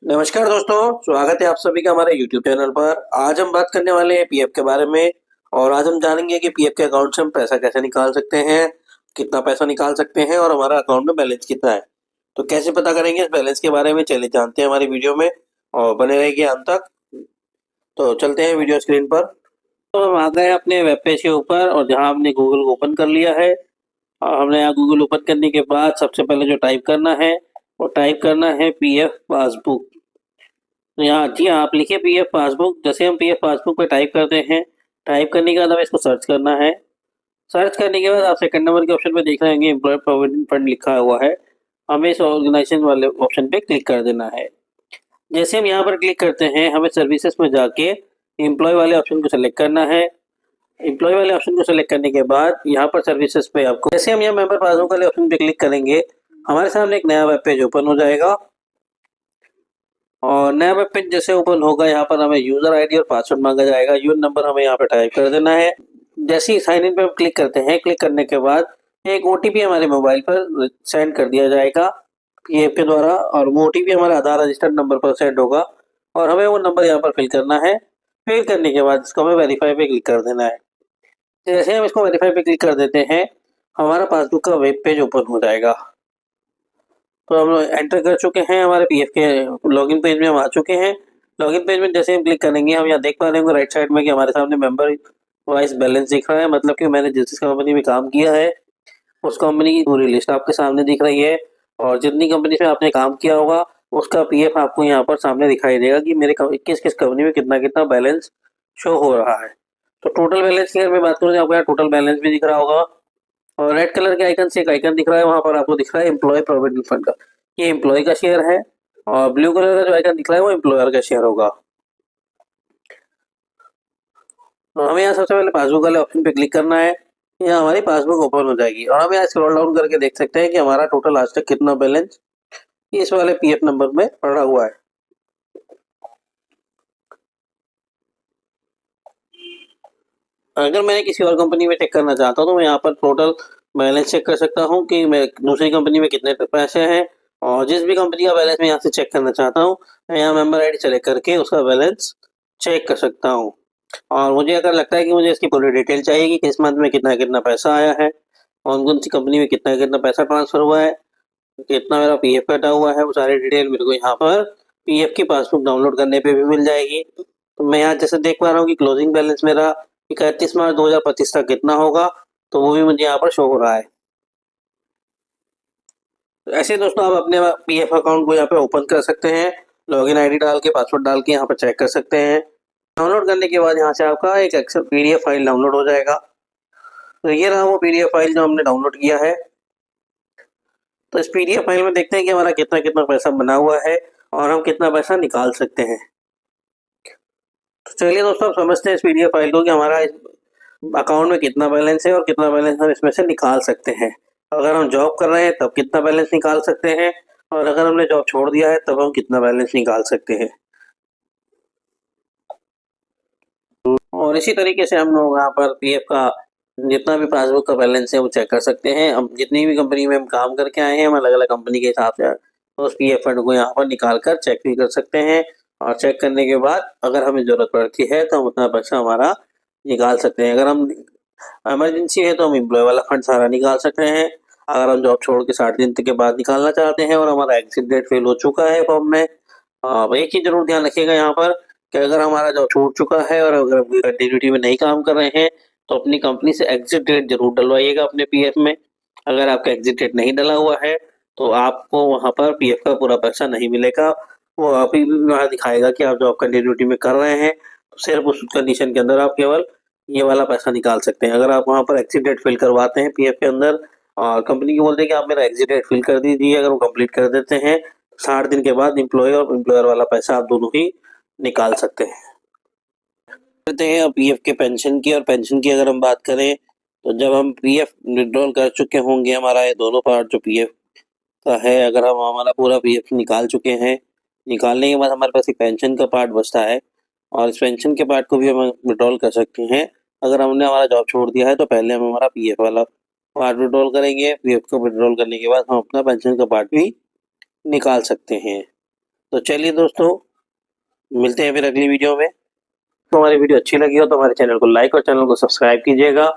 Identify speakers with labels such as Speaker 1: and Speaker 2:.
Speaker 1: नमस्कार दोस्तों, स्वागत है आप सभी का हमारे YouTube चैनल पर। आज हम बात करने वाले हैं पीएफ के बारे में और आज हम जानेंगे कि पीएफ के अकाउंट से हम पैसा कैसे निकाल सकते हैं, कितना पैसा निकाल सकते हैं और हमारा अकाउंट में बैलेंस कितना है। तो कैसे पता करेंगे इस बैलेंस के बारे में, चलिए जानते हैं हमारी वीडियो में और बने रहिए अंत तक। तो चलते हैं वीडियो स्क्रीन पर। तो हम आ गए हैं अपने वेब पेज के ऊपर और जहाँ हमने गूगल को ओपन कर लिया है और हमने यहाँ गूगल ओपन करने के बाद सबसे पहले जो टाइप करना है वो टाइप करना है पीएफ पासबुक। तो यहाँ जी हाँ, आप लिखिए पीएफ पासबुक। जैसे हम पीएफ पासबुक पे टाइप करते हैं, टाइप करने के बाद हमें इसको सर्च करना है। सर्च करने के बाद आप सेकंड नंबर के ऑप्शन पे देख रहे होंगे एम्प्लॉय प्रोविडेंट फंड लिखा हुआ है। हमें इस ऑर्गेनाइजेशन वाले ऑप्शन पे क्लिक कर देना है। जैसे हम यहाँ पर क्लिक करते हैं, हमें सर्विसेज में जाके एम्प्लॉय वाले ऑप्शन को सेलेक्ट करना है। एम्प्लॉय वाले ऑप्शन को सेलेक्ट करने के बाद यहाँ पर सर्विसेज पे आपको, जैसे हम यहाँ मेंबर पासबुक वाले ऑप्शन पे क्लिक करेंगे, हमारे सामने एक नया वेब पेज ओपन हो जाएगा और नया वेब पेज जैसे ओपन होगा, यहाँ पर हमें यूजर आईडी और पासवर्ड मांगा जाएगा। यूजर नंबर हमें यहाँ पे टाइप कर देना है। जैसे ही साइन इन पे हम क्लिक करते हैं, क्लिक करने के बाद एक ओटीपी हमारे मोबाइल पर सेंड कर दिया जाएगा पीएफ के द्वारा और वो ओटीपी हमारे आधार रजिस्टर्ड नंबर पर सेंड होगा और हमें वो नंबर यहाँ पर फिल करना है। फिल करने के बाद इसको हमें वेरीफाई पे क्लिक कर देना है। जैसे हम इसको वेरीफाई पे क्लिक कर देते हैं, हमारा पासबुक का वेब पेज ओपन हो जाएगा। तो हम एंटर कर चुके हैं, हमारे पीएफ के लॉगिन पेज में हम आ चुके हैं। लॉगिन पेज में जैसे हम क्लिक करेंगे, हम यहाँ देख पा रहे होंगे राइट साइड में कि हमारे सामने मेंबर वाइज बैलेंस दिख रहा है। मतलब कि मैंने जिस कंपनी में काम किया है उस कंपनी की पूरी लिस्ट आपके सामने दिख रही है और जितनी कंपनी में आपने काम किया होगा उसका पीएफ आपको यहाँ पर सामने दिखाई देगा कि मेरे किस किस कंपनी में कितना कितना बैलेंस शो हो रहा है। तो टोटल बैलेंस की अगर मैं बात करूँ तो आपको यहाँ टोटल बैलेंस भी दिख रहा होगा और रेड कलर के आइकन से एक आइकन दिख रहा है, वहां पर आपको दिख रहा है एम्प्लॉय प्रोविडेंट फंड का, ये एम्प्लॉय का शेयर है और ब्लू कलर का जो आइकन दिख रहा है वो एम्प्लॉयर का शेयर होगा। तो हमें यहाँ सबसे पहले पासबुक वाले ऑप्शन पे क्लिक करना है। यहाँ हमारी पासबुक ओपन हो जाएगी और हम यहाँ स्क्रॉल डाउन करके देख सकते हैं कि हमारा टोटल आज तक कितना बैलेंस इस वाले पीएफ नंबर में पड़ा हुआ है। अगर मैं किसी और कंपनी में चेक करना चाहता हूँ तो मैं यहाँ पर टोटल बैलेंस चेक कर सकता हूँ कि मैं दूसरी कंपनी में कितने पैसे हैं और जिस भी कंपनी का बैलेंस मैं यहाँ से चेक करना चाहता हूँ, मैं यहाँ मेंबर आईडी सेलेक्ट करके उसका बैलेंस चेक कर सकता हूँ। और मुझे अगर लगता है कि मुझे इसकी पूरी डिटेल चाहिए कि किस मंथ में कितना कितना पैसा आया है, कौन कौन सी कंपनी में कितना कितना पैसा ट्रांसफर हुआ है, कितना मेरा पीएफ कटा हुआ है, वो सारी डिटेल मेरे को यहाँ पर पीएफ की पासबुक डाउनलोड करने पे भी मिल जाएगी। तो मैं यहाँ जैसे देख पा रहा हूँ कि क्लोजिंग बैलेंस मेरा 31 मार्च 2025 तक कितना होगा, तो वो भी मुझे यहाँ पर शो हो रहा है। तो ऐसे दोस्तों आप अपने पीएफ अकाउंट को यहाँ पे ओपन कर सकते हैं, लॉगिन आईडी डाल के पासवर्ड डाल के यहाँ पर चेक कर सकते हैं। डाउनलोड करने के बाद यहाँ से आपका एक एक्सेल पीडीएफ फाइल डाउनलोड हो जाएगा। तो ये रहा वो पीडीएफ फाइल जो हमने डाउनलोड किया है। तो इस पीडीएफ फाइल में देखते हैं कि हमारा कितना कितना पैसा बना हुआ है और हम कितना पैसा निकाल सकते हैं। तो चलिए दोस्तों आप समझते हैं इस पीडीएफ फाइल को कि हमारा अकाउंट में कितना बैलेंस है और कितना बैलेंस हम इसमें से निकाल सकते हैं। अगर हम जॉब कर रहे हैं तब कितना बैलेंस निकाल सकते हैं और अगर हमने जॉब छोड़ दिया है तब हम कितना बैलेंस निकाल सकते हैं। और इसी तरीके से हम लोग यहाँ पर पीएफ का जितना भी पासबुक का बैलेंस है वो चेक कर सकते हैं। हम जितनी भी कंपनी में हम काम करके आए हैं, हम अलग अलग कंपनी के हिसाब से उस पीएफ फंड को यहाँ पर निकाल कर चेक भी कर सकते हैं और चेक करने के बाद अगर हमें ज़रूरत पड़ती है तो हम उतना पैसा हमारा निकाल सकते हैं। अगर हम इमरजेंसी है तो हम एम्प्लॉय वाला फंड सारा निकाल सकते हैं। अगर हम जॉब छोड़ के 60 दिन के बाद निकालना चाहते हैं और हमारा एग्जिट डेट फेल हो चुका है फॉर्म में, एक चीज़ जरूर ध्यान रखिएगा यहाँ पर कि अगर हमारा जॉब छूट चुका है और अगर हम कंटिन्यूटी में नहीं काम कर रहे हैं तो अपनी कंपनी से एग्जिट डेट जरूर डलवाइएगा अपने पीएफ में। अगर आपका एग्जिट डेट नहीं डला हुआ है तो आपको वहाँ पर पीएफ का पूरा पैसा नहीं मिलेगा। वो अभी भी वहाँ दिखाएगा कि आप जॉब कंटिन्यूटी में कर रहे हैं, तो सिर्फ उस कंडीशन के अंदर आप केवल ये वाला पैसा निकाल सकते हैं। अगर आप वहाँ पर एग्जिट डेट फिल करवाते हैं पीएफ के अंदर और कंपनी को बोलते हैं कि आप मेरा एग्जिट डेट फिल कर दीजिए, अगर वो कंप्लीट कर देते हैं 60 दिन के बाद एम्प्लॉय और एम्प्लॉयर वाला पैसा आप दोनों ही निकाल सकते हैं। करते हैं अब पीएफ के पेंशन की, और पेंशन की अगर हम बात करें तो जब हम पीएफ विड्रॉल कर चुके होंगे, हमारा ये दोनों पार्ट जो पीएफ का है, अगर हम हमारा पूरा पीएफ निकाल चुके हैं, निकालने के बाद हमारे पास एक पेंशन का पार्ट बचता है और इस पेंशन के पार्ट को भी हम विड्रॉल कर सकते हैं। अगर हमने हमारा जॉब छोड़ दिया है तो पहले हम हमारा पीएफ वाला पार्ट विड्रॉल करेंगे, पीएफ को विड्रॉल करने के बाद हम अपना पेंशन का पार्ट भी निकाल सकते हैं। तो चलिए दोस्तों, मिलते हैं फिर अगली वीडियो में। तो हमारी वीडियो अच्छी लगी हो तो हमारे चैनल को लाइक और चैनल को सब्सक्राइब कीजिएगा।